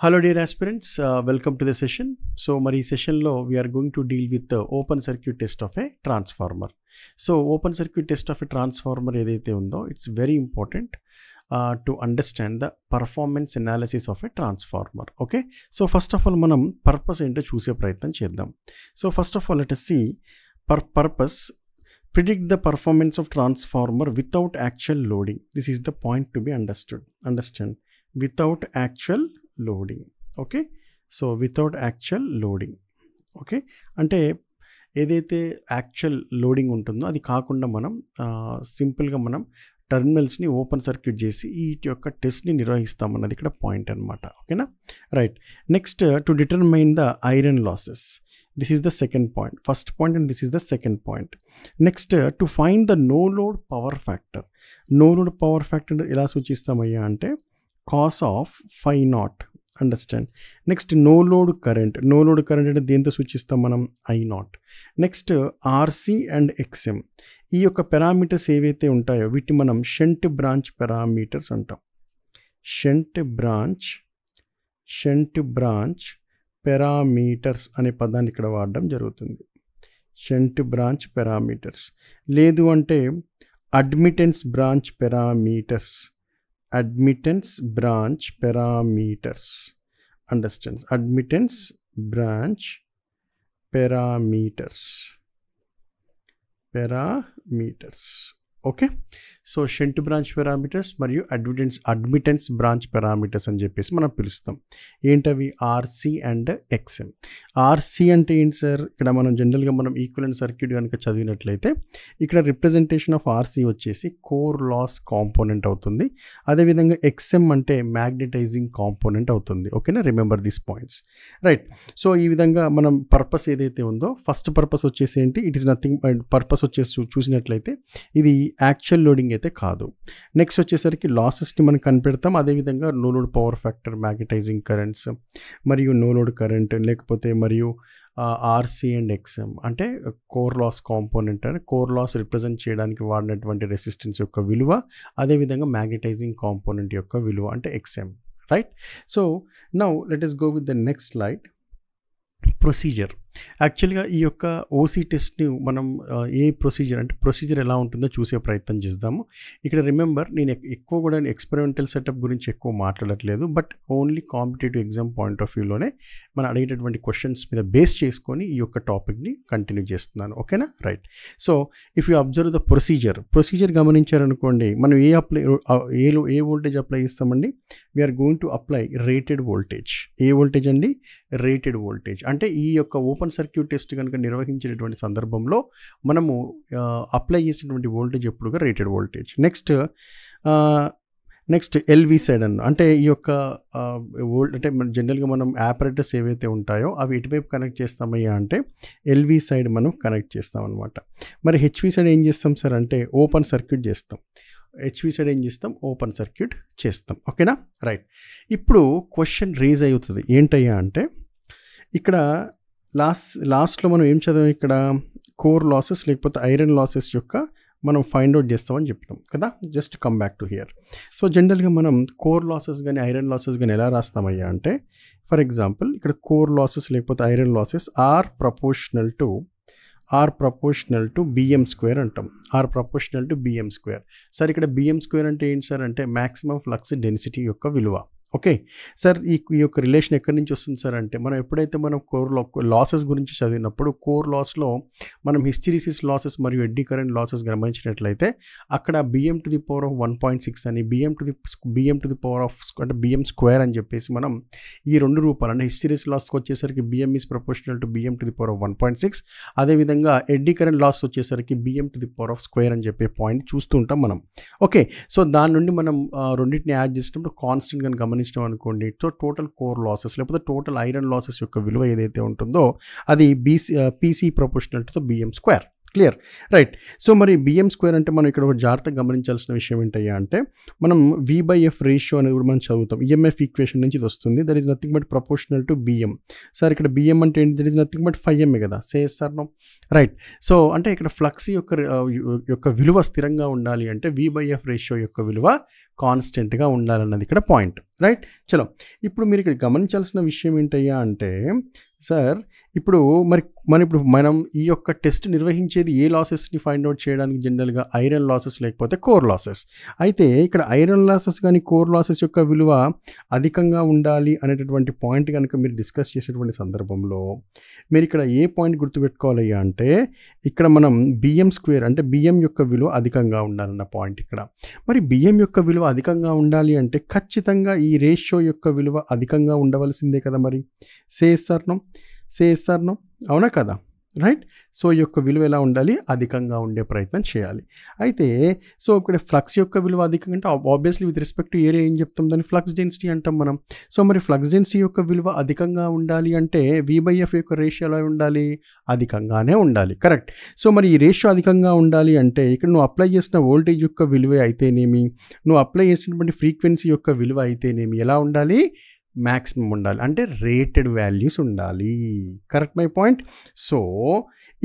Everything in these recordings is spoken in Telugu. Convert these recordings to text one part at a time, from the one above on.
Hello dear aspirants, welcome to the session. So మరి session లో we are going to deal with the open circuit test of a transformer. So open circuit test of a transformer ఏదైతే ఉందో it's very important to understand the performance analysis of a transformer. Okay, so first of all మనం purpose ఏంటో చూసే ప్రయత్నం చేద్దాం. So first of all let us see purpose. Predict the performance of transformer without actual loading. This is the point to be understood. Understand, without actual loading. Okay, so without actual loading. Okay, అంటే ఏదైతే యాక్చువల్ లోడింగ్ ఉంటుందో అది కాకుండా మనం సింపుల్గా మనం టర్మినల్స్ని ఓపెన్ సర్క్యూట్ చేసి వీటి యొక్క టెస్ట్ని నిర్వహిస్తామన్నది ఇక్కడ పాయింట్ అనమాట. ఓకేనా, right. Next, to determine the iron losses. This is the second point. First point and this is the second point. Next, to find the no load power factor. No load power factor ఎలా సూచిస్తామయ్యా అంటే cos of phi naught. Understand. Next, no load current. No load current అంటే దేంతో సూచిస్తాం మనం? I naught. Next, RC and XM. ఈ యొక్క పారామీటర్స్ ఏవైతే ఉంటాయో వీటిని మనం షంట్ బ్రాంచ్ పారామీటర్స్ అంటాం. షంట్ బ్రాంచ్ పారామీటర్స్ అనే పదాన్ని ఇక్కడ వాడడం జరుగుతుంది. Shunt branch parameters. లేదు అంటే admittance branch parameters. Admittance branch parameters. Understands, admittance branch parameters. Okay, so shunt branch parameters మరియు అడ్మిటెన్స్ బ్రాంచ్ పారామీటర్స్ అని చెప్పేసి మనం పిలుస్తాం. ఏంటవి? RC and XM. ఆర్సి అంటే ఏంటి సార్? ఇక్కడ మనం జనరల్గా మనం ఈక్వలెంట్ సర్క్యూట్ కనుక చదివినట్లయితే ఇక్కడ రిప్రజెంటేషన్ ఆఫ్ ఆర్సి వచ్చేసి కోర్ లాస్ కాంపోనెంట్ అవుతుంది. అదేవిధంగా ఎక్స్ఎం అంటే మ్యాగ్నెటైజింగ్ కాంపోనెంట్ అవుతుంది. ఓకేనా, remember these points, right. So ఈ విధంగా మనం పర్పస్ ఏదైతే ఉందో ఫస్ట్ పర్పస్ వచ్చేసి ఏంటి? It is nothing. పర్పస్ వచ్చేసి చూసినట్లయితే ఇది యాక్చువల్ లోడింగ్ అయితే కాదు. నెక్స్ట్ వచ్చేసరికి లాసెస్ని మనం కనిపెడతాం. అదేవిధంగా no load power factor, magnetising currents మరియు నో లోడ్ కరెంట్, లేకపోతే మరియు ఆర్సి అండ్ ఎక్స్ఎం అంటే కోర్ లాస్ కాంపోనెంట్ అని కోర్ లాస్ రిప్రజెంట్ చేయడానికి వాడినటువంటి రెసిస్టెన్స్ యొక్క విలువ, అదేవిధంగా మ్యాగ్నటైజింగ్ కాంపోనెంట్ యొక్క విలువ అంటే XM, right. So now let us go with the next slide. Procedure. యాక్చువల్గా ఈ యొక్క ఓసీ టెస్ట్ని మనం ఏ ప్రొసీజర్ అంటే ప్రొసీజర్ ఎలా ఉంటుందో చూసే ప్రయత్నం చేద్దాము. ఇక్కడ రిమెంబర్, నేను ఎక్కువ కూడా ఎక్స్పెరిమెంటల్ సెటప్ గురించి ఎక్కువ మాట్లాడట్లేదు, but only competitive exam point of వ్యూలోనే మనం అడిగేటటువంటి క్వశ్చన్స్ మీద బేస్ చేసుకొని ఈ యొక్క టాపిక్ని కంటిన్యూ చేస్తున్నాను. ఓకేనా, right. So if you observe the procedure గమనించారనుకోండి, మనం ఏ వోల్టేజ్ అప్లై చేస్తామండి? We're going to apply rated voltage. ఏ వోల్టేజ్ అండి? Rated voltage. అంటే ఈ యొక్క ఓపెన్ సర్క్యూట్ టెస్ట్ కనుక నిర్వహించేటటువంటి సందర్భంలో మనము అప్లై చేసినటువంటి వోల్టేజ్ ఎప్పుడుగా rated voltage. Next LV side అంటే ఈ యొక్క అంటే జనరల్గా మనం ఆపరేటర్స్ ఏవైతే ఉంటాయో అవి ఎటువైపు కనెక్ట్ చేస్తామయ్యా అంటే ఎల్వి సైడ్ మనం కనెక్ట్ చేస్తాం అనమాట. మరి హెచ్వి సైడ్ ఏం చేస్తాం సార్ అంటే ఓపెన్ సర్క్యూట్ చేస్తాం. హెచ్వి సైడ్ ఏం చేస్తాం? ఓపెన్ సర్క్యూట్ చేస్తాం. ఓకేనా, రైట్. ఇప్పుడు క్వశ్చన్ రేజ్ అవుతుంది. ఏంటయ్యా అంటే ఇక్కడ లాస్ట్లో మనం ఏం చదివాం? ఇక్కడ కోర్ లాసెస్ లేకపోతే ఐరన్ లాసెస్ యొక్క మనం ఫైండ్ అవుట్ చేస్తామని చెప్పినాం కదా. Just come back to here. So జనరల్గా మనం కోర్ లాసెస్ కానీ ఐరన్ లాసెస్ కానీ ఎలా రాస్తామయ్యా అంటే, ఫర్ ఎగ్జాంపుల్ ఇక్కడ కోర్ లాసెస్ లేకపోతే iron losses are proportional to BM square అంటాం. Are proportional to BM square. Sir ఇక్కడ బిఎం స్క్వేర్ అంటే ఏంటి సార్ అంటే మ్యాక్సిమం ఫ్లక్స్ డెన్సిటీ యొక్క విలువ. ఓకే సార్, ఈ యొక్క రిలేషన్ ఎక్కడి నుంచి వస్తుంది సార్ అంటే మనం ఎప్పుడైతే మనం కోర్ లాసెస్ గురించి చదివినప్పుడు కోర్ లాస్లో మనం హిస్టరీసిస్ లాసెస్ మరియు ఎడ్డీ కరెంట్ లాసెస్ గమనించినట్లయితే అక్కడ BM to the power of 1.6 అని BM to the power of అంటే బిఎం స్క్వేర్ అని చెప్పేసి మనం ఈ రెండు రూపాలు అంటే హిస్టరీస్ లాస్కి వచ్చేసరికి BM is proportional to BM to the power of 1.6, అదేవిధంగా ఎడ్డీ కరెంట్ లాస్ వచ్చేసరికి BM to the power of square అని చెప్పే పాయింట్ చూస్తూ ఉంటాం మనం. ఓకే, సో దాని నుండి మనం రెండింటిని యాడ్ చేసినప్పుడు కాన్స్టెంట్ గా గమనించడం అనుకోండి. సో టోటల్ కోర్ లాసెస్ లేకపోతే టోటల్ ఐరన్ లాసెస్ యొక్క విలువ ఏదైతే ఉంటుందో అది PC proportional to BM square. Clear, right. So మరి బిఎం స్క్వేర్ అంటే మనం ఇక్కడ ఒక జాగ్రత్తగా గమనించాల్సిన విషయం ఏంటయ్యా అంటే మనం V/F రేషియో అనేది కూడా మనం చదువుతాం. ఈఎంఎఫ్ ఈక్వేషన్ నుంచి ఇది వస్తుంది. That is nothing but proportional to BM. Sir ఇక్కడ బిఎం అంటే ఏంటి? That is nothing but 5m కదా, yes sir no, right. So అంటే ఇక్కడ ఫ్లక్స్ యొక్క విలువ స్థిరంగా ఉండాలి అంటే V/F రేషియో యొక్క విలువ కాన్స్టెంట్గా ఉండాలన్నది ఇక్కడ పాయింట్, రైట్. చలో ఇప్పుడు మీరు ఇక్కడ గమనించాల్సిన విషయం ఏంటయ్యా అంటే సార్ ఇప్పుడు మనం ఈ యొక్క టెస్ట్ నిర్వహించేది ఏ లాసెస్ని ఫైండ్ అవుట్ చేయడానికి? జనరల్గా ఐరన్ లాసెస్ లేకపోతే కోర్ లాసెస్. అయితే ఇక్కడ ఐరన్ లాసెస్ కానీ కోర్ లాసెస్ యొక్క విలువ అధికంగా ఉండాలి అనేటటువంటి పాయింట్ కనుక మీరు డిస్కస్ చేసేటువంటి సందర్భంలో మీరు ఇక్కడ ఏ పాయింట్ గుర్తుపెట్టుకోవాలయ్యా అంటే ఇక్కడ మనం బిఎం స్క్వేర్ అంటే బిఎం యొక్క విలువ అధికంగా ఉండాలన్న పాయింట్ ఇక్కడ. మరి బిఎం యొక్క విలువ అధికంగా ఉండాలి అంటే ఖచ్చితంగా ఈ రేషియో యొక్క విలువ అధికంగా ఉండవలసిందే కదా. మరి సేస్ సార్ నో, అవునా కదా, రైట్. సో ఈ యొక్క విలువ ఎలా ఉండాలి? అధికంగా ఉండే ప్రయత్నం చేయాలి. అయితే సో ఇక్కడ ఫ్లక్స్ యొక్క విలువ అధికంగా అంటే obviously with respect to area ఏం చెప్తాం? దాన్ని ఫ్లక్స్ డెన్సిటీ అంటాం మనం. సో మరి ఫ్లక్స్ డెన్సిటీ యొక్క విలువ అధికంగా ఉండాలి అంటే V/F యొక్క రేషియో ఎలా ఉండాలి? అధికంగానే ఉండాలి, కరెక్ట్. సో మరి ఈ రేషియో అధికంగా ఉండాలి అంటే ఇక్కడ నువ్వు అప్లై చేసిన వోల్టేజ్ యొక్క విలువ అయితేనేమి, నువ్వు అప్లై చేసినటువంటి ఫ్రీక్వెన్సీ యొక్క విలువ అయితేనేమి ఎలా ఉండాలి? మ్యాక్సిమం ఉండాలి, అంటే రేటెడ్ వాల్యూస్ ఉండాలి, కరెక్ట్ మై పాయింట్. సో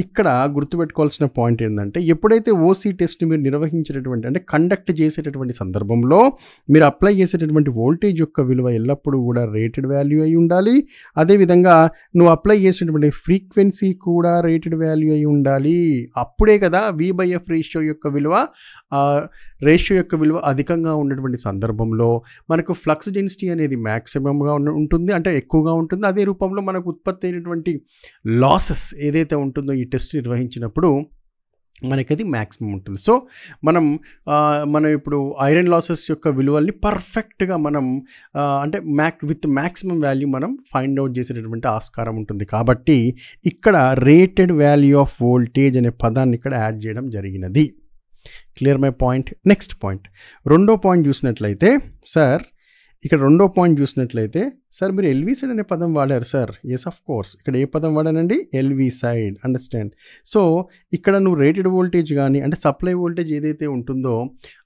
ఇక్కడ గుర్తుపెట్టుకోవాల్సిన పాయింట్ ఏంటంటే ఎప్పుడైతే ఓసీ టెస్ట్ని మీరు నిర్వహించేటటువంటి అంటే కండక్ట్ చేసేటటువంటి సందర్భంలో మీరు అప్లై చేసేటటువంటి వోల్టేజ్ యొక్క విలువ ఎల్లప్పుడూ కూడా రేటెడ్ వాల్యూ అయి ఉండాలి. అదేవిధంగా నువ్వు అప్లై చేసేటటువంటి ఫ్రీక్వెన్సీ కూడా రేటెడ్ వాల్యూ అయి ఉండాలి. అప్పుడే కదా V/F రేషియో యొక్క విలువ అధికంగా ఉన్నటువంటి సందర్భంలో మనకు ఫ్లక్స్ డెన్సిటీ అనేది మ్యాక్సిమంగా ఉంటుంది, అంటే ఎక్కువగా ఉంటుంది. అదే రూపంలో మనకు ఉత్పత్తి అయినటువంటి లాసెస్ ఏదైతే ఉంటుందో ఈ టెస్ట్ నిర్వహించినప్పుడు మనకి అది మ్యాక్సిమం ఉంటుంది. సో మనం ఇప్పుడు ఐరన్ లాసెస్ యొక్క విలువల్ని పర్ఫెక్ట్గా మనం అంటే విత్ మ్యాక్సిమం వాల్యూ మనం ఫైండ్ అవుట్ చేసేటటువంటి ఆస్కారం ఉంటుంది. కాబట్టి ఇక్కడ రేటెడ్ వాల్యూ ఆఫ్ వోల్టేజ్ అనే పదాన్ని ఇక్కడ యాడ్ చేయడం జరిగినది. Clear my point. Next point, రెండో పాయింట్ చూసినట్లయితే సార్ సార్ మీరు ఎల్వి సైడ్ అనే పదం వాడారు సార్. ఎస్ ఆఫ్ కోర్స్, ఇక్కడ ఏ పదం వాడానండి? LV side, understand. సో ఇక్కడ నువ్వు రేటెడ్ వోల్టేజ్ కానీ అంటే సప్లై వోల్టేజ్ ఏదైతే ఉంటుందో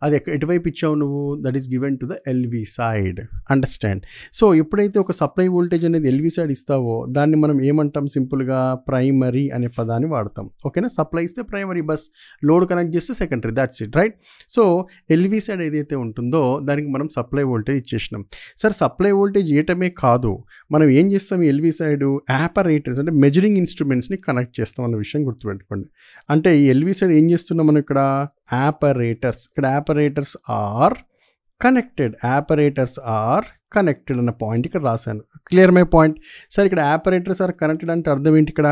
అది ఎటువైపు ఇచ్చావు నువ్వు? That is given to the LV side, understand. So ఎప్పుడైతే ఒక సప్లై వోల్టేజ్ అనేది ఎల్వి సైడ్ ఇస్తావో దాన్ని మనం ఏమంటాం? సింపుల్గా ప్రైమరీ అనే పదాన్ని వాడతాం, ఓకేనా. సప్లై ఇస్తే ప్రైమరీ, బస్ లోడ్ కనెక్ట్ చేస్తే secondary, that's it, right. So LV side ఏదైతే ఉంటుందో దానికి మనం సప్లై వోల్టేజ్ ఇచ్చేసినాం. సార్ సప్లై వోల్టేజ్ ఇయటమే కాదు, మనం ఏం చేస్తాం? ఎల్వి సైడ్ యాపరేటర్స్ అంటే మెజరింగ్ ఇన్స్ట్రుమెంట్స్ని కనెక్ట్ చేస్తాం అన్న విషయం గుర్తుపెట్టుకోండి. అంటే ఈ ఎల్వి సైడ్ ఏం చేస్తున్నాం మనం ఇక్కడ? యాపరేటర్స్ ఆర్ కనెక్టెడ్ అన్న పాయింట్ ఇక్కడ రాశాను. Clear my point. సార్ ఇక్కడ యాపరేటర్స్ ఆర్ కనెక్టెడ్ అంటే అర్థం ఏంటి? ఇక్కడ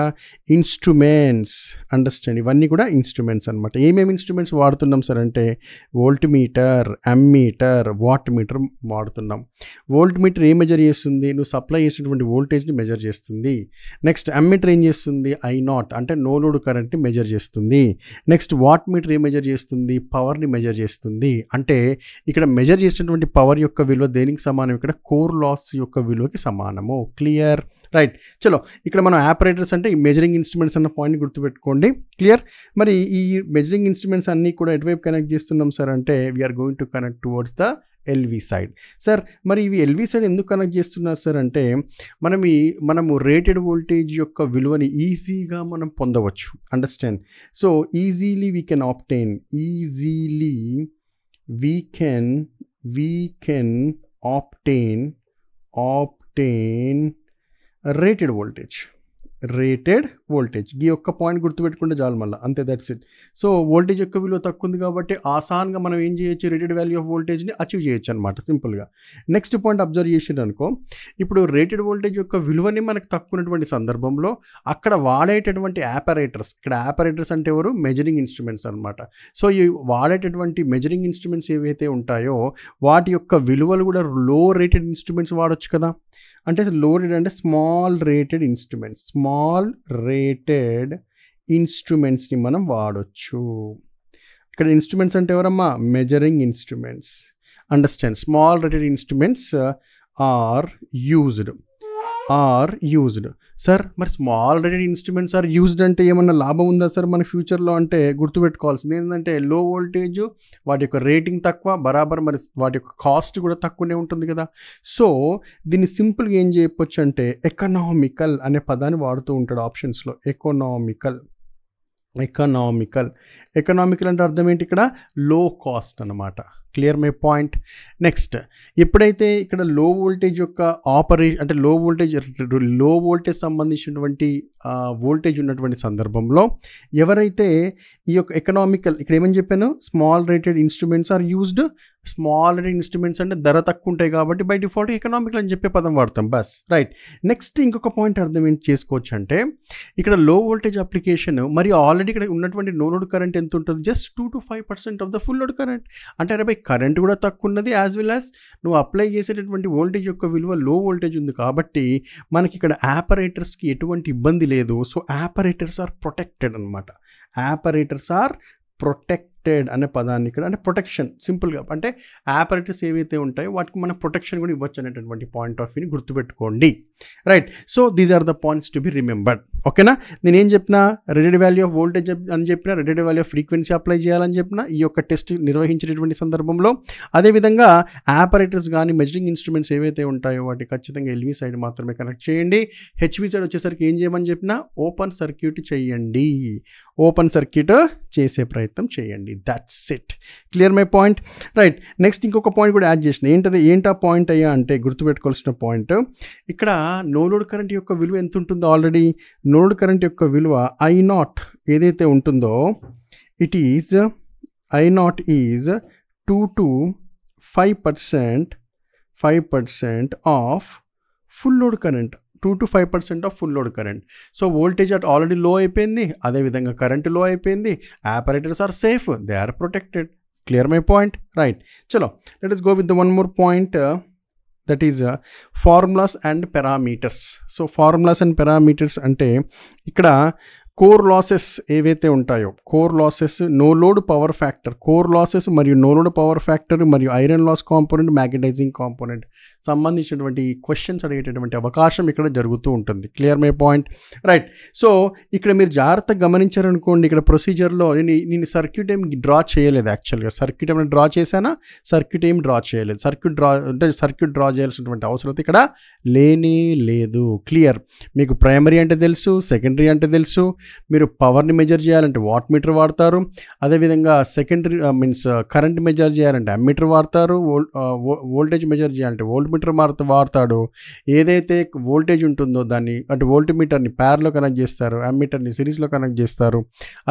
ఇన్స్ట్రుమెంట్స్, అండర్స్టాండ్. ఇవన్నీ కూడా ఇన్స్ట్రుమెంట్స్ అనమాట. ఏమేమి ఇన్స్ట్రుమెంట్స్ వాడుతున్నాం సార్ అంటే volt meter, ammeter, watt meter వాడుతున్నాం. వోల్ట్ మీటర్ ఏం మెజర్ చేస్తుంది? నువ్వు సప్లై చేసినటువంటి వోల్టేజ్ని మెజర్ చేస్తుంది. నెక్స్ట్ అమ్మీటర్ ఏం చేస్తుంది? I0 అంటే నో లోడ్ కరెంట్ని మెజర్ చేస్తుంది. నెక్స్ట్ వాట్ మీటర్ ఏం మెజర్ చేస్తుంది? పవర్ని మెజర్ చేస్తుంది. అంటే ఇక్కడ మెజర్ చేసినటువంటి పవర్ యొక్క విలువ దేనికి సమానం? ఇక్కడ కోర్ లాస్ యొక్క విలువకి సమానము. Clear, right. చలో ఇక్కడ మనం ఆపరేటర్స్ అంటే ఈ మెజరింగ్ ఇన్స్ట్రుమెంట్స్ అన్న పాయింట్ గుర్తుపెట్టుకోండి. క్లియర్. మరి ఈ మెజరింగ్ ఇన్స్ట్రుమెంట్స్ అన్నీ కూడా ఎటువైపు కనెక్ట్ చేస్తున్నాం సార్ అంటే we're going to connect towards the LV side. Sir మరి ఇవి ఎల్వి సైడ్ ఎందుకు కనెక్ట్ చేస్తున్నారు సార్ అంటే మనము రేటెడ్ వోల్టేజ్ యొక్క విలువని ఈజీగా మనం పొందవచ్చు, understand. So easily we can obtain rated voltage. ఈ ఒక్క పాయింట్ గుర్తుపెట్టుకుంటే చాలు, మళ్ళీ అంతే, దట్స్ ఇట్. సో వోల్టేజ్ యొక్క విలువ తక్కువ ఉంది కాబట్టి ఆసాన్గా మనం ఏం చేయొచ్చు? రేటెడ్ వాల్యూ ఆఫ్ వోల్టేజ్ని అచీవ్ చేయొచ్చు అనమాట, సింపుల్గా. నెక్స్ట్ పాయింట్ అబ్జర్వ్ చేసిండ్రు అనుకో, ఇప్పుడు రేటెడ్ వోల్టేజ్ యొక్క విలువని మనకు తక్కువ ఉన్నటువంటి సందర్భంలో అక్కడ వాడేటటువంటి యాపరేటర్స్, ఇక్కడ యాపరేటర్స్ అంటే ఎవరు? మెజరింగ్ ఇన్స్ట్రుమెంట్స్ అనమాట. సో ఈ వాడేటటువంటి మెజరింగ్ ఇన్స్ట్రుమెంట్స్ ఏవైతే ఉంటాయో వాటి యొక్క విలువలు కూడా లో రేటెడ్ ఇన్స్ట్రుమెంట్స్ వాడొచ్చు కదా. అంటే లో రేటెడ్ అంటే స్మాల్ రేటెడ్ ఇన్స్ట్రుమెంట్స్ని మనం వాడొచ్చు. ఇక్కడ ఇన్స్ట్రుమెంట్స్ అంటే ఎవరమ్మా? Measuring instruments, understand. Small rated instruments are used. Are used. Sir మరి small rated instruments are used అంటే ఏమన్నా లాభం ఉందా సార్ మన ఫ్యూచర్లో అంటే గుర్తుపెట్టుకోవాల్సింది ఏంటంటే లో వోల్టేజ్ వాటి యొక్క రేటింగ్ తక్కువ బరాబర్ మరి వాటి యొక్క కాస్ట్ కూడా తక్కువనే ఉంటుంది కదా. సో దీన్ని సింపుల్గా ఏం చేయొచ్చు అంటే ఎకనామికల్ అనే పదాన్ని వాడుతూ ఉంటాడు ఆప్షన్స్లో. ఎకనామికల్ అంటే అర్థం ఏంటి ఇక్కడ? లో కాస్ట్ అన్నమాట. Clear my point. నెక్స్ట్, ఎప్పుడైతే ఇక్కడ లో వోల్టేజ్ యొక్క ఆపరేషన్ అంటే లో వోల్టేజ్ సంబంధించినటువంటి వోల్టేజ్ ఉన్నటువంటి సందర్భంలో ఎవరైతే ఈ యొక్క ఎకనామికల్, ఇక్కడ ఏమని చెప్పాను, small rated instruments are used. Small rated instruments అంటే ధర తక్కువ ఉంటాయి కాబట్టి బై డిఫాల్ట్ ఎకనామికల్ అని చెప్పే పదం వాడతాం బస్. రైట్. నెక్స్ట్ ఇంకొక పాయింట్ అర్థం ఏంటి చేసుకోవచ్చు అంటే ఇక్కడ లో వోల్టేజ్ అప్లికేషన్ మరి ఆల్రెడీ ఇక్కడ ఉన్నటువంటి నో లోడ్ కరెంట్ ఎంత ఉంటుంది? Just 2 to 5% of the full load current. అంటే అరే బై కరెంట్ కూడా తక్కువ ఉన్నది, యాజ్ వెల్ యాజ్ నువ్వు అప్లై చేసేటటువంటి వోల్టేజ్ యొక్క విలువ లో వోల్టేజ్ ఉంది కాబట్టి మనకి ఇక్కడ ఆపరేటర్స్కి ఎటువంటి ఇబ్బంది లేదు. సో ఆపరేటర్స్ ఆర్ ప్రొటెక్టెడ్ అనమాట. ఆపరేటర్స్ ఆర్ ప్రొటెక్టెడ్ అనే పదాన్ని ఇక్కడ అంటే ప్రొటెక్షన్ సింపుల్గా అంటే ఆపరేటర్స్ ఏవైతే ఉంటాయో వాటికి మనం ప్రొటెక్షన్ కూడా ఇవ్వచ్చు అనేటటువంటి పాయింట్ ఆఫ్ వ్యూని గుర్తుపెట్టుకోండి. Right. So these are the points to be remembered. ఓకేనా? నేనేం చెప్పినా రేటెడ్ వాల్యూ ఆఫ్ వోల్టేజ్ అని చెప్పిన, rated value of frequency apply చేయాలని చెప్పిన ఈ యొక్క టెస్ట్ నిర్వహించేటటువంటి సందర్భంలో. అదేవిధంగా ఆపరేటర్స్ కానీ మెజరింగ్ ఇన్స్ట్రుమెంట్స్ ఏవైతే ఉంటాయో వాటి ఖచ్చితంగా ఎల్వి సైడ్ మాత్రమే కనెక్ట్ చేయండి. హెచ్వి సైడ్ వచ్చేసరికి ఏం చేయమని చెప్పినా ఓపెన్ సర్క్యూట్ చేయండి. ఓపెన్ సర్క్యూట్ చేసే ప్రయత్నం చేయండి. That's it. Clear my point? Right. Next ఇంకొక పాయింట్ కూడా యాడ్ చేసిన. ఏంటా పాయింట్ అయ్యా అంటే గుర్తుపెట్టుకోవాల్సిన పాయింట్, ఇక్కడ నో లోడ్ కరెంట్ యొక్క విలువ ఎంత ఉంటుందో ఆల్రెడీ నో లోడ్ కరెంట్ యొక్క విలువ I0 ఏదైతే ఉంటుందో it is I0 is 2 to 5% of full load current. 2 to 5% of full load current. So voltage at already low అయిపోయింది, అదేవిధంగా కరెంట్ లో అయిపోయింది. Operators are safe, they are protected. Clear my point? Right. చలో let us go with the one more point, that is formulas and parameters. So formulas and parameters అంటే ఇక్కడ కోర్ లాసెస్ ఏవైతే ఉంటాయో, core losses, no load power factor, core losses మరియు నో లోడ్ పవర్ ఫ్యాక్టర్ మరియు iron loss component, magnetising component సంబంధించినటువంటి క్వశ్చన్స్ అడిగేటటువంటి అవకాశం ఇక్కడ జరుగుతూ ఉంటుంది. Clear my point? Right. So ఇక్కడ మీరు జాగ్రత్తగా గమనించారనుకోండి, ఇక్కడ ప్రొసీజర్లో నేను సర్క్యూట్ ఏం డ్రా చేయలేదు. యాక్చువల్గా సర్క్యూట్ ఏమైనా డ్రా చేశానా? సర్క్యూట్ ఏం డ్రా చేయలేదు. సర్క్యూట్ డ్రా చేయాల్సినటువంటి అవసరం ఇక్కడ లేనే లేదు. క్లియర్. మీకు ప్రైమరీ అంటే తెలుసు, సెకండరీ అంటే తెలుసు. మీరు పవర్ని మెజర్ చేయాలంటే వాట్ మీటర్ వాడతారు. అదేవిధంగా సెకండరీ మీన్స్ కరెంట్ మెజర్ చేయాలంటే అమ్మీటర్ వాడతారు. వోల్టేజ్ మెజర్ చేయాలంటే వోల్ట్ మీటర్ వాడతాడు. ఏదైతే వోల్టేజ్ ఉంటుందో దాన్ని అంటే వోల్ట్ మీటర్ని ప్యార్లో కనెక్ట్ చేస్తారు, అమ్మీటర్ని సిరీస్లో కనెక్ట్ చేస్తారు.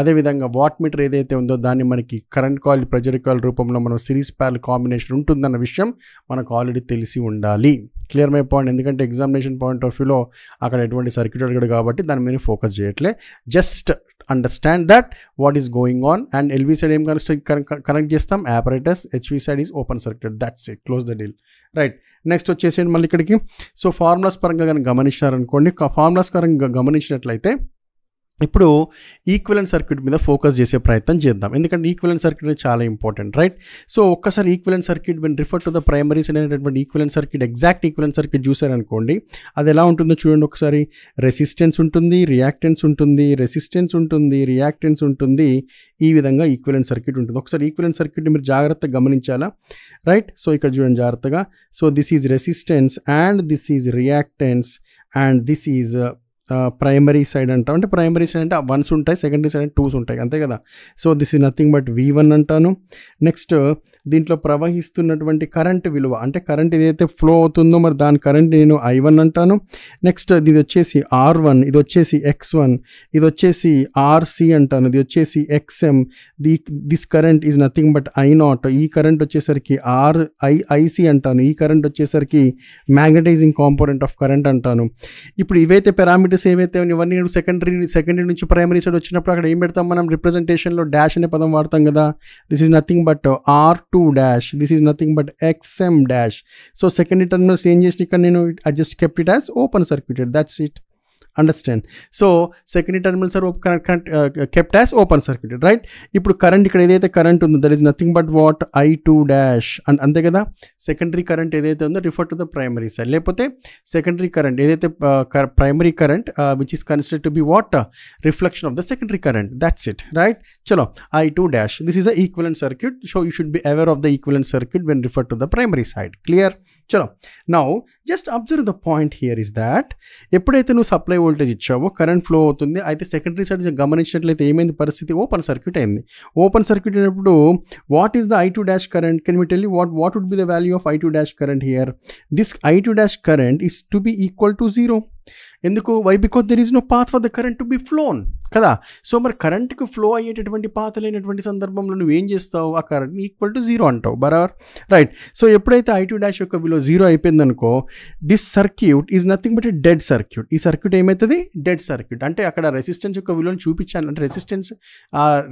అదేవిధంగా వాట్ మీటర్ ఏదైతే ఉందో దాన్ని మనకి కరెంట్ కాయిల్, ప్రెజర్ కాయిల్ రూపంలో మనం సిరీస్ ప్యార్ల్ కాంబినేషన్ ఉంటుందన్న విషయం మనకు ఆల్రెడీ తెలిసి ఉండాలి. Clear my point? ఎందుకంటే ఎగ్జామినేషన్ పాయింట్ ఆఫ్ వ్యూలో అక్కడ ఎటువంటి సర్క్యూట్ అడిగాడు కాబట్టి దాని మీద ఫోకస్ చేయట్లే. Just understand that what is going on. And LV side ఏం కనెక్ట్ చేస్తాం? Operators. HV side is open circuit. That's it. Close the deal. Right. Next వచ్చేసేయండి మళ్ళీ ఇక్కడికి. సో ఫార్ములాస్ పరంగా కానీ గమనించారనుకోండి, ఫార్ములాస్ పరంగా గమనించినట్లయితే ఇప్పుడు ఈక్వివలెంట్ సర్క్యూట్ మీద ఫోకస్ చేసే ప్రయత్నం చేద్దాం. ఎందుకంటే ఈక్వివలెంట్ సర్క్యూట్ చాలా ఇంపార్టెంట్. రైట్. సో ఒక్కసారి equivalent circuit when refer to the primaries అనేటటువంటి equivalent circuit, exact equivalent circuit చూసారనుకోండి, అది ఎలా ఉంటుందో చూడండి ఒకసారి. రెసిస్టెన్స్ ఉంటుంది, రియాక్టెన్స్ ఉంటుంది, రెసిస్టెన్స్ ఉంటుంది, రియాక్టెన్స్ ఉంటుంది. ఈ విధంగా ఈక్వివలెంట్ సర్క్యూట్ ఉంటుంది. ఒకసారి ఈక్వివలెంట్ సర్క్యూట్ మీరు జాగ్రత్తగా గమనించాలా? రైట్. సో ఇక్కడ చూడండి జాగ్రత్తగా. So this is resistance and this is reactance and this is primary side అంటాం. అంటే ప్రైమరీ సైడ్ అంటే 1s ఉంటాయి, సెకండరీ సైడ్ 2s ఉంటాయి, అంతే కదా. So this is nothing but V1 అంటాను. నెక్స్ట్ దీంట్లో ప్రవహిస్తున్నటువంటి కరెంట్ విలువ అంటే కరెంట్ ఏదైతే ఫ్లో అవుతుందో మరి దాని కరెంట్ నేను I1 అంటాను. నెక్స్ట్ ఇది వచ్చేసి R1, ఇది వచ్చేసి X1, ఇది వచ్చేసి RC అంటాను, ఇది వచ్చేసి XM. This current is nothing but I0. ఈ కరెంట్ వచ్చేసరికి IC అంటాను. ఈ కరెంట్ వచ్చేసరికి మ్యాగ్నటైజింగ్ కాంపోనెంట్ ఆఫ్ కరెంట్ అంటాను. ఇప్పుడు ఇవైతే పారామీటర్స్ ఏవైతే ఇవన్నీ సెకండరీ నుంచి ప్రైమరీ సైడ్ వచ్చినప్పుడు అక్కడ ఏం పెడతాం మనం? రిప్రజెంటేషన్లో డాష్ అనే పదం వాడతాం కదా. This is nothing but R2 dash, this is nothing but XM dash. So secondary terminals ఏం చేసిన ఇక్కడ నేను I just kept it as open circuited. That's it. Understand. So secondary terminals are kept as open circuited, right. ఇప్పుడు కరెంట్ ఇక్కడ ఏదైతే కరెంట్ ఉందో that is nothing but what I2 dash అంతే కదా. సెకండరీ కరెంట్ ఏదైతే ఉందో refer to the primary side, లేకపోతే సెకండరీ కరెంట్ ఏదైతే primary current which is considered to be what reflection of the secondary current, that's it, right. చలో I2 dash, this is the equivalent circuit. So you should be aware of the equivalent circuit when refer to the primary side. Clear. చలో now just observe the point here is that ఎప్పుడైతే నువ్వు సప్లై వోల్టేజ్ ఇచ్చావో కరెంట్ ఫ్లో అవుతుంది. అయితే సెకండరీ సైడ్ గమనించినట్లయితే ఏమైంది పరిస్థితి, ఓపెన్ సర్క్యూట్ అయింది. ఓపెన్ సర్క్యూట్ అయినప్పుడు what is the I2 dash current, can you tell you what would be the value of I2 dash current here. This I2 dash current is to be equal to 0. ఎందుకు, why, because there is no path for the current to be flown కదా. సో మరి కరెంట్కి ఫ్లో అయ్యేటటువంటి పాత లేనటువంటి సందర్భంలో నువ్వు ఏం చేస్తావు, ఆ కరెంట్ ఈక్వల్ టు 0 అంటావు, బరాబర్, రైట్. సో ఎప్పుడైతే I2 డాష్ యొక్క విలువ 0 అయిపోయిందనుకో this circuit is nothing but a dead circuit. ఈ సర్క్యూట్ ఏమవుతుంది, డెడ్ సర్క్యూట్. అంటే అక్కడ రెసిస్టెన్స్ యొక్క విలువను చూపించాను, అంటే రెసిస్టెన్స్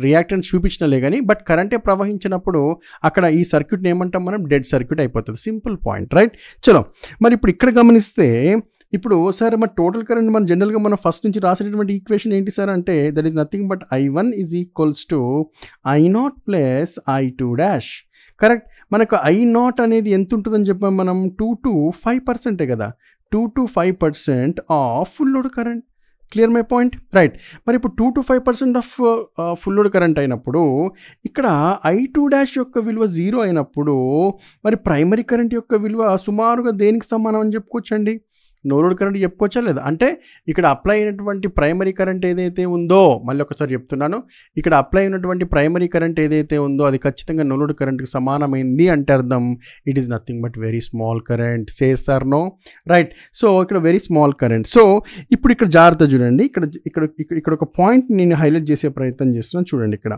రియాక్టెన్స్ చూపించినలే కానీ బట్ కరెంటే ప్రవహించినప్పుడు అక్కడ ఈ సర్క్యూట్ని ఏమంటాం మనం, డెడ్ సర్క్యూట్ అయిపోతుంది. Simple point, right. చలో మరి ఇప్పుడు ఇక్కడ గమనిస్తే ఇప్పుడు సార్ మన టోటల్ కరెంట్ మన జనరల్గా మనం ఫస్ట్ నుంచి రాసేటటువంటి ఈక్వేషన్ ఏంటి సార్ అంటే that is nothing but I1 is equals to I0 plus I2 dash, correct. మనకు I0 అనేది ఎంత ఉంటుందని చెప్పాం మనం, 2 to 5% కదా, 2 to 5% of full load current. Clear my point, right. మరి ఇప్పుడు 2 to 5% of full load current అయినప్పుడు ఇక్కడ I2 డాష్ యొక్క విలువ 0 అయినప్పుడు మరి ప్రైమరీ కరెంట్ యొక్క విలువ సుమారుగా దేనికి సమానం అని చెప్పుకోవచ్చండి, నో లోడ్ కరెంట్ చెప్పుకోవచ్చా లేదా. అంటే ఇక్కడ అప్లై అయినటువంటి ప్రైమరీ కరెంట్ ఏదైతే ఉందో, మళ్ళీ ఒకసారి చెప్తున్నాను, ఇక్కడ అప్లై అయినటువంటి ప్రైమరీ కరెంట్ ఏదైతే ఉందో అది ఖచ్చితంగా నో లోడ్ కరెంట్కి సమానమైంది అంటే అర్థం it is nothing but very small current. Yes or no, right. So ఇక్కడ వెరీ స్మాల్ కరెంట్. సో ఇప్పుడు ఇక్కడ జాగ్రత్త చూడండి, ఇక్కడ ఒక పాయింట్ నేను హైలైట్ చేసే ప్రయత్నం చేస్తున్నాను. చూడండి ఇక్కడ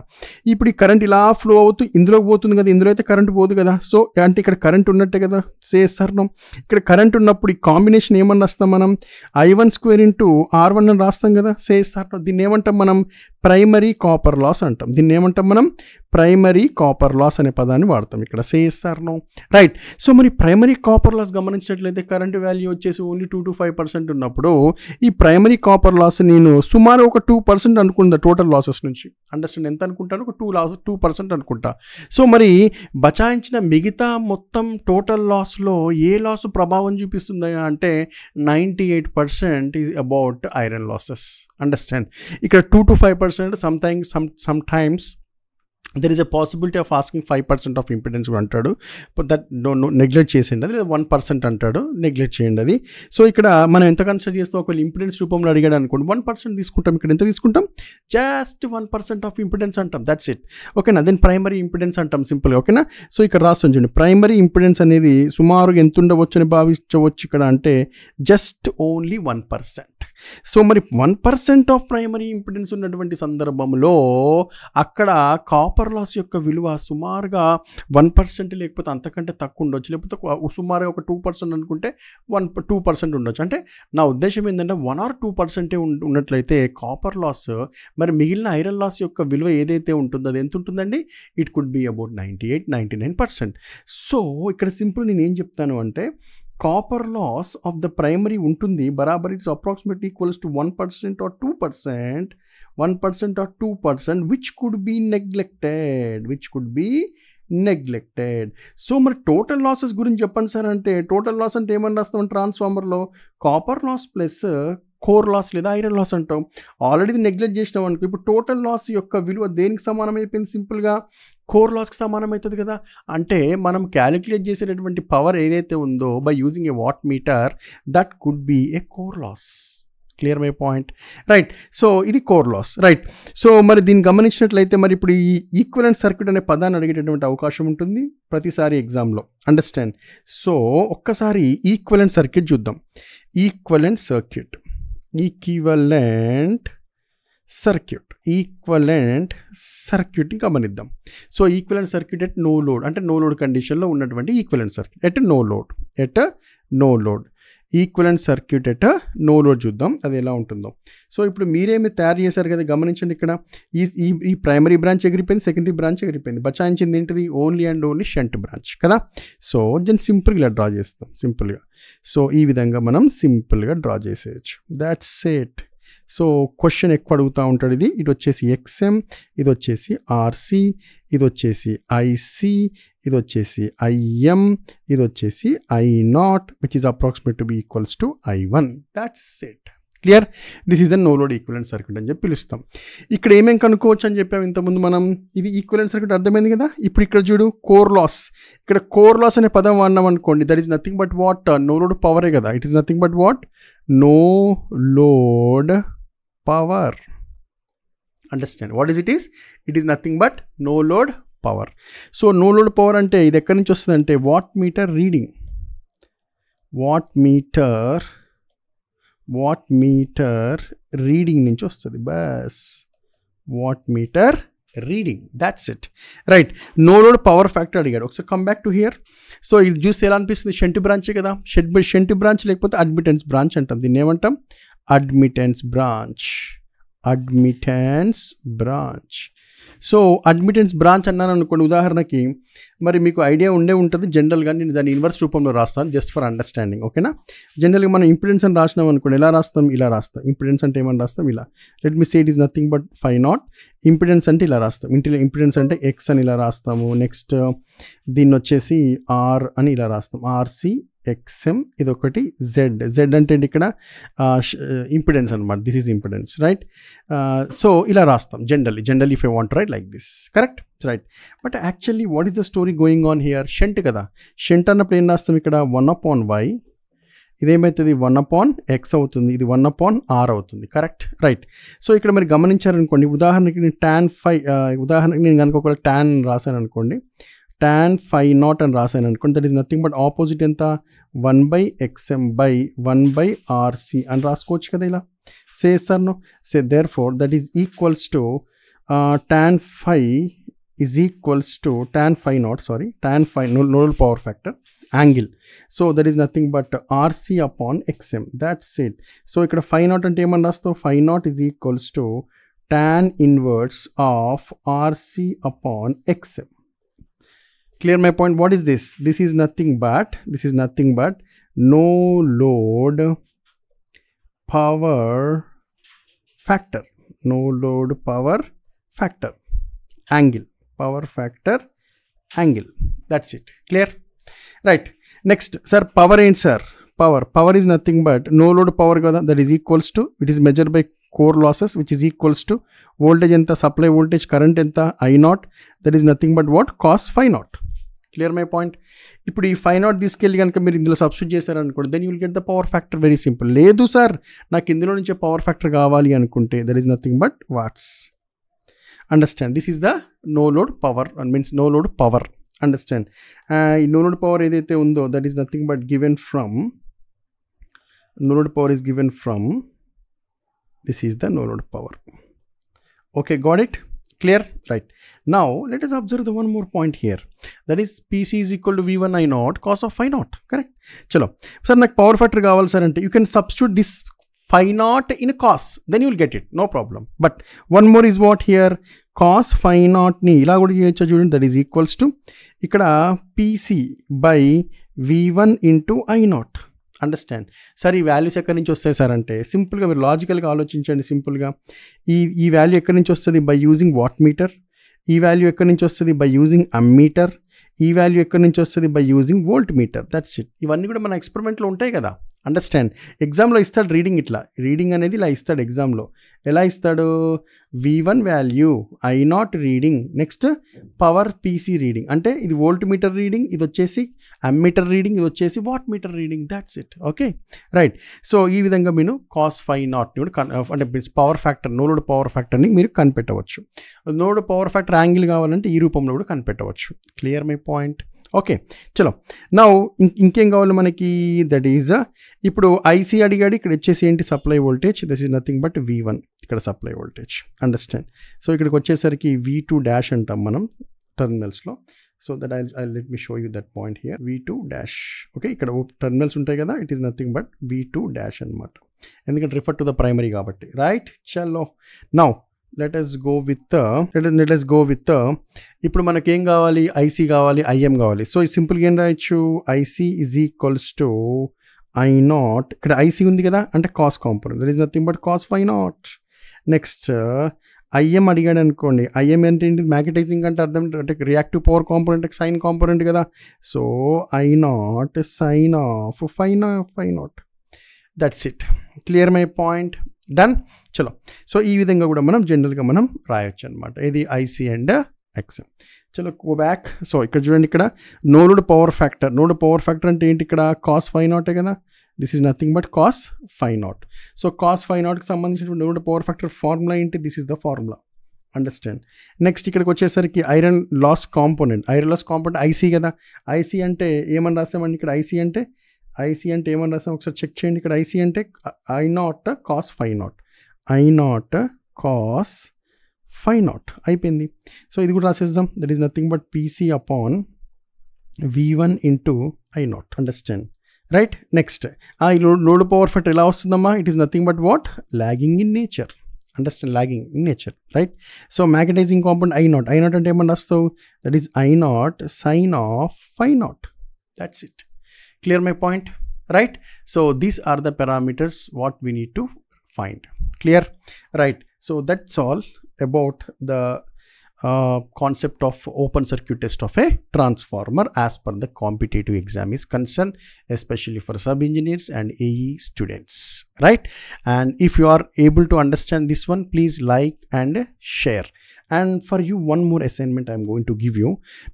ఇప్పుడు ఈ కరెంట్ ఇలా ఫ్లో అవుతూ ఇందులోకి పోతుంది కదా, ఇందులో అయితే కరెంట్ పోదు కదా. సో అంటే ఇక్కడ కరెంట్ ఉన్నట్టే కదా, సేస్ ఆర్ నో. ఇక్కడ కరెంట్ ఉన్నప్పుడు ఈ కాంబినేషన్ ఏమన్నా రాస్తాం మనం, I1 స్క్వేర్ ఇంటూ R1 అని రాస్తాం కదా, సేస్ ఆర్ నో. దీన్ని ఏమంటాం మనం, ప్రైమరీ కాపర్ లాస్ అంటాం. దీన్ని ఏమంటాం మనం, ప్రైమరీ కాపర్ లాస్ అనే పదాన్ని వాడతాం ఇక్కడ, yes or no, right. So మరి ప్రైమరీ కాపర్ లాస్ గమనించినట్లయితే కరెంట్ వాల్యూ వచ్చేసి ఓన్లీ 2 to 5% ఉన్నప్పుడు ఈ ప్రైమరీ కాపర్ లాస్ నేను సుమారు ఒక 2% అనుకుంటా టోటల్ లాసెస్ నుంచి. అండర్స్టాండ్, ఎంత అనుకుంటాను, ఒక 2% అనుకుంటా. సో మరి బచాయించిన మిగతా మొత్తం టోటల్ లాస్లో ఏ లాస్ ప్రభావం చూపిస్తుంది అంటే 98% is about iron losses. Understand, ఇక్కడ 2 to 5%, sometimes there is a possibility of asking 5% of impedance కూడా అంటాడు, బట్ దట్ నెగ్లెక్ట్ చేసేయండి అది, లేదా 1% అంటాడు, నెగ్లెక్ట్ చేయండి అది. సో ఇక్కడ మనం ఎంత కన్సిడర్ చేస్తాం, ఒకవేళ ఇంపిడెన్స్ రూపంలో అడిగాడు అనుకోండి 1% తీసుకుంటాం. ఇక్కడ ఎంత తీసుకుంటాం, జస్ట్ 1% ఆఫ్ ఇంపిడెన్స్ అంటాం, దట్స్ ఇట్, ఓకేనా. దెన్ ప్రైమరీ ఇంపిడెన్స్ అంటాం సింపుల్గా, ఓకేనా. సో ఇక్కడ రాస్తాం చూడండి, ప్రైమరీ ఇంపిడెన్స్ అనేది సుమారుగా ఎంత ఉండవచ్చు అని భావించవచ్చు ఇక్కడ అంటే జస్ట్ ఓన్లీ 1%. సో మరి 1% ఆఫ్ ప్రైమరీ ఇంపిడెన్స్ ఉన్నటువంటి సందర్భంలో అక్కడ కాపర్ లాస్ యొక్క విలువ సుమారుగా 1% లేకపోతే అంతకంటే తక్కువ ఉండొచ్చు, లేకపోతే సుమారుగా ఒక 2% అనుకుంటే 2% ఉండొచ్చు. అంటే నా ఉద్దేశం ఏంటంటే 1 or 2% ఉన్నట్లయితే కాపర్ లాస్, మరి మిగిలిన ఐరన్ లాస్ యొక్క విలువ ఏదైతే ఉంటుందో అది ఎంత ఉంటుందండి, it could be about 98-99%. So ఇక్కడ సింపుల్ నేను ఏం చెప్తాను అంటే copper loss of the primary ఉంటుంది బరాబర్ it's approximately equals to 1% or 2%, 1% or 2% which could be neglected. So మరి టోటల్ లాసెస్ గురించి చెప్పండి సార్ అంటే టోటల్ లాస్ అంటే ఏమని రాస్తాం, ట్రాన్స్ఫార్మర్లో copper loss plus core loss లేదా ఐరన్ లాస్ అంటాం. ఆల్రెడీ నెగ్లెక్ట్ చేసినాం అనుకో, ఇప్పుడు టోటల్ లాస్ యొక్క విలువ దేనికి సమానం అయిపోయింది, సింపుల్గా కోర్ లాస్కి సమానం అవుతుంది కదా. అంటే మనం క్యాలిక్యులేట్ చేసేటటువంటి పవర్ ఏదైతే ఉందో by using a watt meter that could be a core loss. Clear my point, right. So ఇది కోర్ లాస్, రైట్. సో మరి దీన్ని గమనించినట్లయితే మరి ఇప్పుడు ఈ ఈక్వలెంట్ సర్క్యూట్ అనే పదాన్ని అడిగేటటువంటి అవకాశం ఉంటుంది ప్రతిసారి ఎగ్జామ్లో. అండర్స్టాండ్. సో ఒక్కసారి ఈక్వలెంట్ సర్క్యూట్ చూద్దాం. ఈక్వలెంట్ సర్క్యూట్ని గమనిద్దాం. So equivalent circuit at no load అంటే నో లోడ్ కండిషన్లో ఉన్నటువంటి equivalent circuit at no load equivalent circuit at no load చూద్దాం అది ఎలా ఉంటుందో. సో ఇప్పుడు మీరేమి తయారు చేశారు కదా, గమనించండి ఇక్కడ ఈ ప్రైమరీ బ్రాంచ్ ఎగిరిపోయింది, సెకండరీ బ్రాంచ్ ఎగిరిపోయింది, బచాయించింది ఏంటిది only and only shunt branch కదా. సో సింపుల్గా ఇలా డ్రా చేస్తాం సింపుల్గా. సో ఈ విధంగా మనం సింపుల్గా డ్రా చేసేయచ్చు. That's it. సో క్వశ్చన్ ఎక్కువ అడుగుతూ ఉంటాడు. ఇది వచ్చేసి XM, ఇది వచ్చేసి RC, ఇది వచ్చేసి IC, ఇది వచ్చేసి IM, ఇది వచ్చేసి I0 which is approximate to be equals to I1. That's it. Clear? This is a no load equivalent circuit అని చెప్పి పిలుస్తాం. ఇక్కడ ఏమేం కనుక్కోవచ్చు అని చెప్పాము ఇంతకుముందు మనం. ఇది ఈక్వలెంట్ సర్క్యూట్ అర్థమైంది కదా. ఇప్పుడు ఇక్కడ చూడు కోర్ లాస్. ఇక్కడ కోర్ లాస్ అనే పదం వాడినాం అనుకోండి, that is nothing but what, no load పవరే కదా. It is nothing but what, no load power. Understand what is it is? It is nothing but no load power. So no load power అంటే ఇది ఎక్కడి నుంచి వస్తుంది అంటే watt meter reading, watt meter reading నుంచి వస్తుంది. బస్ watt meter reading, that's it. Right, no load power factor అడిగాడు. ఒకసారి come back to here. So ఇది చూస్తే ఎలా అనిపిస్తుంది, షంట్ బ్రాంచే కదా. షంట్ బ్రాంచ్ లేకపోతే అడ్మిటెన్స్ బ్రాంచ్ అంటాం. దీన్ని ఏమంటాం? Admittance branch. So admittance branch అన్నాను అనుకోండి ఉదాహరణకి, మరి మీకు ఐడియా ఉంటుంది జనరల్గా. నేను దాన్ని ఇన్వర్స్ రూపంలో రాస్తాను జస్ట్ ఫర్ అండర్స్టాండింగ్, ఓకేనా. జనరల్గా మనం ఇంపిడెన్స్ అని రాసినాం అనుకోండి, ఎలా రాస్తాం? ఇలా రాస్తాం. ఇంపిడెన్స్ అంటే ఏమని రాస్తాం? ఇలా. Let me say it is nothing but 5 impedance అంటే ఇలా రాస్తాం. ఇంపిడెన్స్ అంటే X అని ఇలా రాస్తాము. నెక్స్ట్ దీన్ని వచ్చేసి R అని ఇలా రాస్తాం. RC XM, ఇది ఒకటి Z అంటే ఇక్కడ ఇంపిడెన్స్ అనమాట. This is impedance, right. So ఇలా రాస్తాం generally if I want right like this, correct, right. But actually what is the story going on here? Shunt కదా. షంట్ అన్నప్పుడు ఏం రాస్తాం? ఇక్కడ 1/Y, ఇదేమవుతుంది? 1/X అవుతుంది, ఇది 1/R అవుతుంది, కరెక్ట్, రైట్. సో ఇక్కడ మరి గమనించారనుకోండి, ఉదాహరణకి నేను ఉదాహరణకి నేను కనుక ఒక tan రాశాను అనుకోండి, tan phi0 అని రాశాను అనుకోండి, that is nothing but opposite ఎంత? 1/XM/1/RC అని రాసుకోవచ్చు కదా ఇలా. Say sir no, say therefore that is equals to tan phi is equals to tan phi nodal power factor angle. So that is nothing but RC upon XM. That's it. So ఇక్కడ phi0 అంటే ఏమని రాస్తావు? phi0 is equals to tan inverse of RC upon XM. Clear my point? What is this? This is nothing but no load power factor. No load power factor angle. Power factor angle. That's it. Clear? Right. Next, sir, power ain't sir. Power is nothing but no load power kada. That is equals to, it is measured by core losses, which is equals to voltage enta, supply voltage, current enta, I0. That is nothing but what? Cos phi0. Clear my point. ఇప్పుడు ఈ 5 తీసుకెళ్ళి కనుక మీరు ఇందులో సబ్స్టిట్యూట్ చేశారనుకోండి, then you will get the power factor. Very simple. లేదు సార్ నాకు ఇందులో నుంచే పవర్ ఫ్యాక్టర్ కావాలి అనుకుంటే, that is nothing but watts. Understand, this is the no load power, means no load power. Understand, ఈ నో లోడ్ పవర్ ఏదైతే ఉందో that is nothing but given from, no load power is given from, this is the no load power. Okay, got it? Clear? Right. Now let us observe the one more point here, that is PC is equal to V1 I0 cos of phi0. Correct? Chalo sir, నాకు పవర్ ఫ్యాక్టర్ కావాలి సార్ అంటే, you can substitute this phi0 in cos, then you will get it, no problem. But one more is what here, cos phi0 ని ఇలా కూడా చేయొచ్చు చూడండి, that is equals to ఇక్కడ PC by V1 into I0. Understand sir, ఈ వాల్యూస్ ఎక్కడి నుంచి వస్తాయి సార్ అంటే, సింపుల్గా మీరు లాజికల్గా ఆలోచించండి. సింపుల్గా ఈ వాల్యూ ఎక్కడి నుంచి వస్తుంది? By using watt meter. ఈ వాల్యూ ఎక్కడి నుంచి వస్తుంది? By using ammeter. ఈ వాల్యూ ఎక్కడి నుంచి వస్తుంది? By using volt meter. That's it. ఇవన్నీ కూడా మన ఎక్స్పెరిమెంట్లో ఉంటాయి కదా. అండర్స్టాండ్, ఎగ్జామ్లో ఇస్తాడు రీడింగ్, ఇట్లా రీడింగ్ అనేది ఇలా ఇస్తాడు ఎగ్జామ్లో. ఎలా ఇస్తాడు? V1 value, I0 reading, next power PC reading. అంటే ఇది వోల్ట్ మీటర్ రీడింగ్, ఇది వచ్చేసి అమ్మీటర్ రీడింగ్, ఇది వచ్చేసి watt meter reading. That's it. Okay, right. So ఈ విధంగా మీరు cos phi0 అంటే power factor, no load power ఫ్యాక్టర్ని మీరు కనిపెట్టవచ్చు. No load power factor angle కావాలంటే ఈ రూపంలో కూడా కనిపెట్టవచ్చు. Clear my point? ఓకే, చలో నౌ ఇంకేం కావాలి మనకి? దట్ ఈజ్ ఇప్పుడు IC అడిగాడు, ఇక్కడ వచ్చేసి ఏంటి? Supply voltage. This is nothing but V1, ఇక్కడ సప్లై వోల్టేజ్. అండర్స్టాండ్. సో ఇక్కడికి వచ్చేసరికి V2 డాష్ అంటాం మనం టర్మినల్స్లో. So that I'll let me show you that point here. V2 dash. Okay, ఇక్కడ టర్మినల్స్ ఉంటాయి కదా, it is nothing but V2 dash అనమాట. ఎందుకంటే రిఫర్ టు ద ప్రైమరీ కాబట్టి, రైట్? చలో now let us go with ఇప్పుడు మనకి ఏం కావాలి, IC కావాలి, IM కావాలి. సో సింపుల్గా ఏం రాయొచ్చు, IC is equals to I0. ఇక్కడ IC ఉంది కదా, అంటే cos component, that is nothing but cos φ0. Next IM అడిగాడు అనుకోండి, IM అంటే ఏంటి, మ్యాగ్నటైజింగ్ అంటే అర్థం అంటే reactive power component, sine component కదా. So I0 sine of φ0. That's it. Clear my point? Done. చలో, సో ఈ విధంగా కూడా మనం జనరల్గా మనం రాయొచ్చు అనమాట, ఇది IC అండ్ XM. చలో గో బ్యాక్. సో ఇక్కడ చూడండి, ఇక్కడ నోడ్ పవర్ ఫ్యాక్టర్ అంటే ఏంటి, ఇక్కడ కాస్ φ0 కదా, this is nothing but cos φ0. So cos ఫై0కి సంబంధించిన నోడ్ పవర్ ఫ్యాక్టర్ ఫార్ములా ఏంటి, this is the formula. Understand? Next ఇక్కడికి వచ్చేసరికి ఐరన్ లాస్ కాంపోనెంట్ IC కదా. IC అంటే ఏమని రాసామండి, ఇక్కడ IC అంటే ఏమని రాసాం ఒకసారి చెక్ చేయండి. ఇక్కడ IC అంటే I0 కాస్ φ0, I0 కాస్ φ0 అయిపోయింది. సో ఇది కూడా రాసేద్దాం, that is nothing but PC upon V1 into I0. Understand? Right. Next ఈ లోడ్ పవర్ ఫ్యాక్టర్ ఎలా వస్తుందమ్మా, it is nothing but what, lagging in nature. Understand? Lagging in nature, right? So magnetising component I0 అంటే ఏమన్నా రాస్తావు, that is I0 sine of φ0. That's it. Clear my point? Right? So these are the parameters what we need to find. Clear? Right. So that's all about the concept of open circuit test of a transformer as per the competitive exam is concerned, especially for sub-engineers and AE students. Right? And if you are able to understand this one, please like and share. And for you, one more assignment I'm going to give you.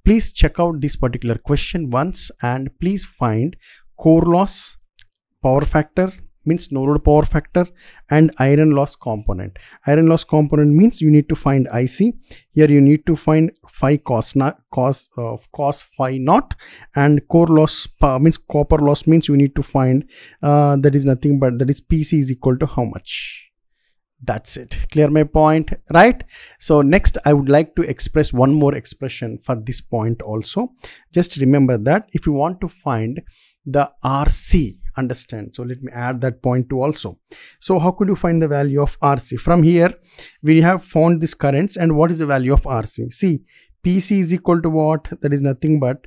Please check out this particular question once and please find core loss, power factor means no load power factor, and iron loss component. Iron loss component means you need to find IC. Here you need to find phi cos φ0, and core loss means copper loss means you need to find that is nothing but that is PC is equal to how much. That's it. Clear my point? Right? So next I would like to express one more expression for this point also. Just remember that if you want to find the RC, understand? So let me add that point too also. So how could you find the value of RC? From here we have found this currents, and what is the value of RC? See, PC is equal to what? That is nothing but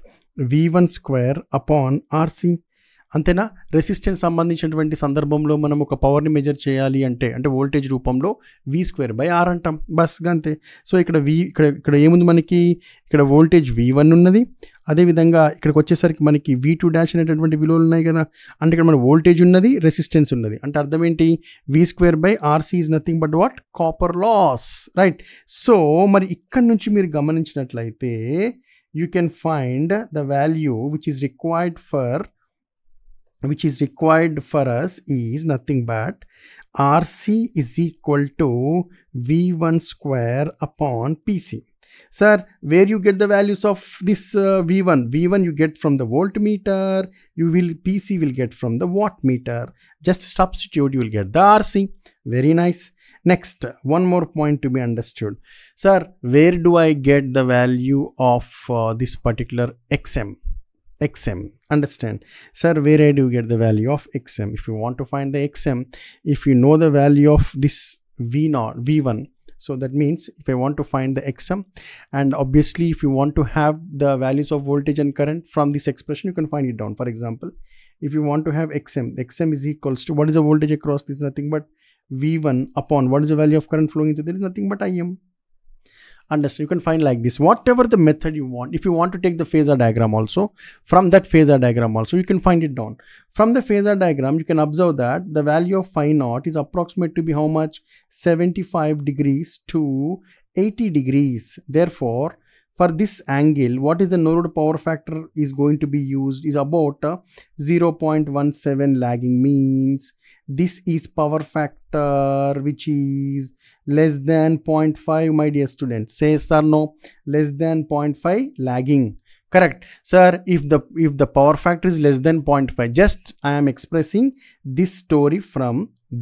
V1 square upon RC. అంతేనా? రెసిస్టెన్స్ సంబంధించినటువంటి సందర్భంలో మనం ఒక పవర్ని మెజర్ చేయాలి అంటే వోల్టేజ్ రూపంలో V²/R అంటాం, బస్ అంతే. సో ఇక్కడ ఏముంది మనకి, ఇక్కడ వోల్టేజ్ V1 ఉన్నది, అదేవిధంగా ఇక్కడికి వచ్చేసరికి మనకి V2 డాష్ అనేటటువంటి విలువలు ఉన్నాయి కదా, అంటే ఇక్కడ మన వోల్టేజ్ ఉన్నది, రెసిస్టెన్స్ ఉన్నది, అంటే అర్థం ఏంటి, V²/RC is nothing but what, copper loss. Right? So మరి ఇక్కడ నుంచి మీరు గమనించినట్లయితే you can find the value which is required for us is nothing but RC is equal to V1 square upon PC. Sir, where you get the values of this V1? V1 you get from the voltmeter, PC will get from the wattmeter. Just substitute, you will get the RC. Very nice. Next, one more point to be understood. Sir, where do I get the value of this particular XM? Understand? Sir, where do you get the value of XM? If you want to find the XM, if you know the value of this V1, so that means if I want to find the XM, and obviously if you want to have the values of voltage and current from this expression, you can find it down. For example, if you want to have XM is equals to, what is the voltage across? This is nothing but V1 upon, what is the value of current flowing into there? Is nothing but IM. Understand? You can find like this, whatever the method you want. If you want to take the phasor diagram also, from that phasor diagram also you can find it down. From the phasor diagram you can observe that the value of φ0 is approximate to be how much, 75 degrees to 80 degrees. Therefore for this angle, what is the no load power factor is going to be used is about 0.17 lagging, means this is power factor which is less than 0.5, my dear students. Say yes or no? Less than 0.5 lagging. Correct? Sir, if the power factor is less than 0.5, just I am expressing this story from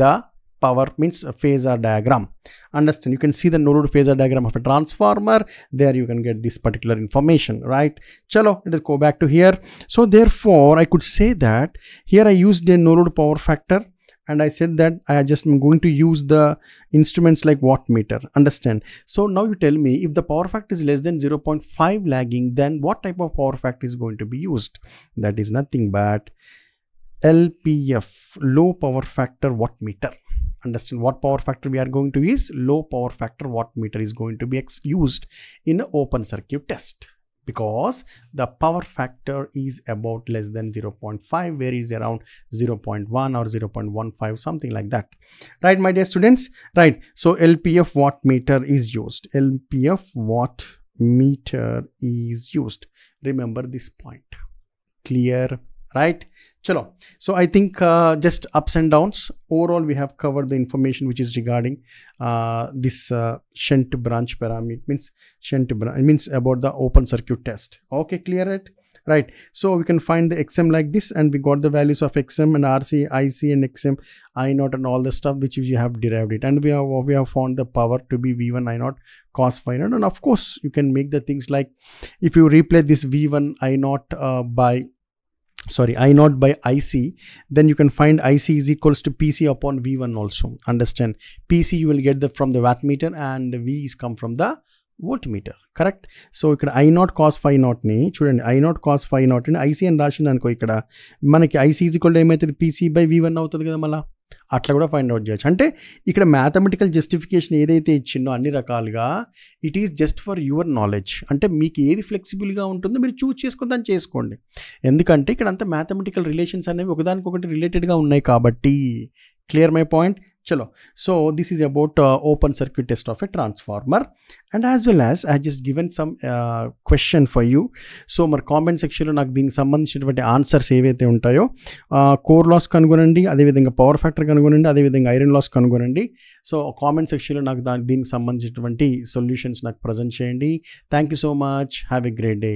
the power means a phasor diagram. Understand, you can see the no load phasor diagram of a transformer. There you can get this particular information, right? Chalo, let us go back to here. So therefore I could say that here I used a no load power factor, and I said that I just am going to use the instruments like wattmeter. Understand? So now you tell me, if the power factor is less than 0.5 lagging, then what type of power factor is going to be used? That is nothing but LPF, low power factor wattmeter. Understand, what power factor we are going to use? Low power factor wattmeter is going to be used in an open circuit test, because the power factor is about less than 0.5, where is around 0.1 or 0.15, something like that, right, my dear students? Right, so LPF wattmeter is used. LPF wattmeter is used. Remember this point. Clear? Right? Chalo. So I think just ups and downs. Overall, we have covered the information which is regarding this shunt branch parameter, means about the open circuit test. Okay, clear it? Right. So we can find the XM like this, and we got the values of XM and RC, IC, and XM, I0, and all the stuff which we have derived it, and we have found the power to be V1 I0 cos phi 0. And of course, you can make the things like, if you replace this V1 I0 I0 by IC, then you can find IC is equals to PC upon V1 also. Understand? PC you will get from the wattmeter, and V is come from the voltmeter. Correct? So ఇక్కడ I0 cos phi 0 ని చూడండి, I0 cos phi 0 ని IC అని రాసింది అనుకో, ఇక్కడ మనకి IC is equal to ఏమవుతుంది? PC by V1 అవుతుంది కదా. మళ్ళీ అట్లా కూడా ఫైండ్ అవుట్ చేయొచ్చు. అంటే ఇక్కడ మ్యాథమెటికల్ జస్టిఫికేషన్ ఏదైతే ఇచ్చిందో అన్ని రకాలుగా, it is just for your knowledge. అంటే మీకు ఏది ఫ్లెక్సిబుల్గా ఉంటుందో మీరు చూస్ చేసుకుని దాన్ని చేసుకోండి. ఎందుకంటే ఇక్కడ అంతా మ్యాథమెటికల్ రిలేషన్స్ అనేవి ఒకదానికొకటి రిలేటెడ్గా ఉన్నాయి కాబట్టి. Clear my point? Chalo. So this is about open circuit test of a transformer, and as well as I just given some question for you. So mar comment section lo నాకు దీనికి సంబంధించినటువంటి ఆన్సర్స్ ఏవైతే ఉంటాయో, కోర్ లాస్ కనుగొనండి, అదేవిధంగా పవర్ ఫ్యాక్టర్ కనుగొనండి, అదేవిధంగా ఐరన్ లాస్ కనుగొనండి. సో కామెంట్ సెక్షన్లో నాకు దీనికి సంబంధించినటువంటి సొల్యూషన్స్ నాకు ప్రజెంట్ చేయండి. Thank you so much. Have a great day.